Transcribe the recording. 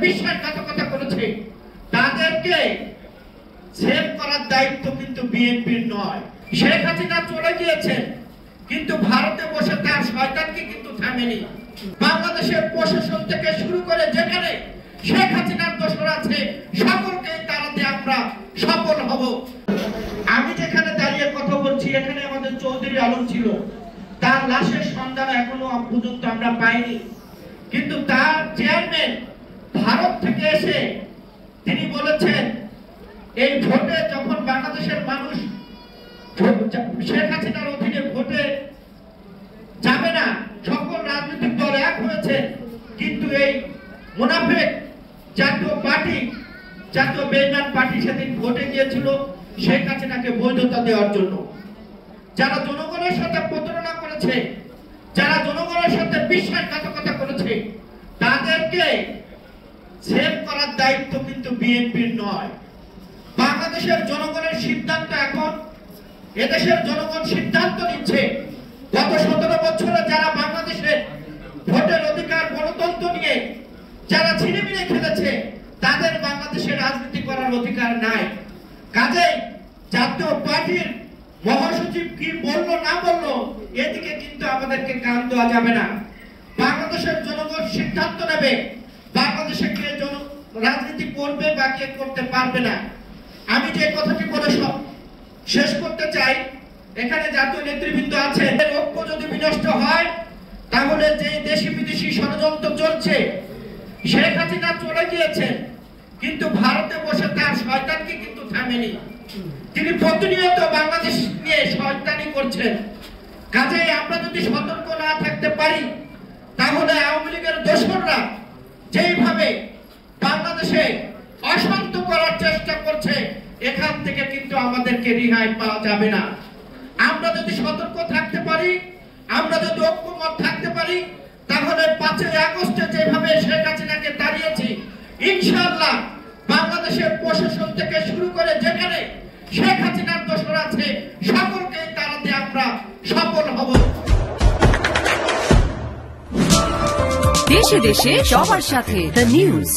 বিশ্বাসঘাতকতা করেছে তাদেরকে সেভ করার দায়িত্ব কিন্তু বিএনপির নয়। শেখ হাসিনা চলে গিয়েছেন, কিন্তু ভারতে বসে তার শয়তানকে কিন্তু থামেনি। বাংলাদেশের প্রশাসন থেকে শুরু করে যেখানে শেখ হাসিনার দোসর আছে সকলকে তাড়াতে আমরা সফল হব। আমি যেখানে দাঁড়িয়ে কথা বলছি, এখানে আমাদের চৌধুরী আলম ছিল, তার লাশের সন্ধান এখনো পর্যন্ত আমরা পাইনি। কিন্তু তার চেয়ারম্যান ভারত থেকে এসে তিনি বলেছেন এই ভোটে যখন বাংলাদেশের মানুষ শেখ হাসিনার অধীনে ভোটে যাবে না, সকল রাজনৈতিক দল এক হয়েছে, কিন্তু এই মুনাফেক জাতীয় পার্টি, জাতীয় বেইমান পার্টি সেদিন ভোটে গিয়েছিল শেখ হাসিনাকে বৈধতা দেওয়ার জন্য। যারা জনগণের সাথে প্রতারণা করেছে, যারা জনগণের সাথে বিশ্বাসঘাতকতা করেছে, তাদেরকে সেভ করার দায়িত্ব কিন্তু বিএনপির নয়। বাংলাদেশের জনগণের সিদ্ধান্ত এখন এদেশের জনগণ সিদ্ধান্ত নিচ্ছে। গত 17 বছরে যারা বাংলাদেশের ভোটের অধিকার, গণতন্ত্র নিয়ে যারা ছিনিমিনি খেলেছে, তাদের বাংলাদেশের রাজনীতি করার অধিকার নাই। কাজেই জাতীয় পার্টির মহাসচিব কি বললো না বললো এদিকে কিন্তু আমাদেরকে কান দেওয়া যাবে না। বাংলাদেশের জনগণ সিদ্ধান্ত নেবে বাংলাদেশে কে রাজনীতি করবে বা কে করতে পারবে না। আমি যে কথাটি বলে শেষ করতে চাই, এখানে জাতীয় নেতৃবৃন্দ আছে, ঐক্য যদি বিনষ্ট হয় তাহলে যে দেশি বিদেশি ষড়যন্ত্র চলছে, শেখ হাসিনা চলে গিয়েছেন, কিন্তু ভারতে বসে তার শয়তানকে কিন্তু থামেনি। তিনি প্রতিনিয়ত বাংলাদেশ নিয়ে শয়তানি করছেন। কাজেই আমরা যদি সতর্ক না থাকতে পারি তাহলে আওয়ামী লীগের দোসররা যেইভাবে বাংলাদেশে অশান্ত করার চেষ্টা করছে, এখান থেকে কিন্তু আমাদেরকে রেহাই পাওয়া যাবে না। আমরা যদি সতর্ক থাকতে পারি, আমরা যদি ঐক্যমত থাকতে পারি, তাহলে 5ই আগস্টে যেভাবে শেখ হাসিনাকে তাড়িয়েছি, ইনশাআল্লাহ বাংলাদেশের প্রশাসন থেকে শুরু করে যেখানে শেখ হাসিনার দোসর আছে সকলকে তাড়াতে আমরা সফল হব। দেশে দেশে সবার সাথে দ্য নিউজ।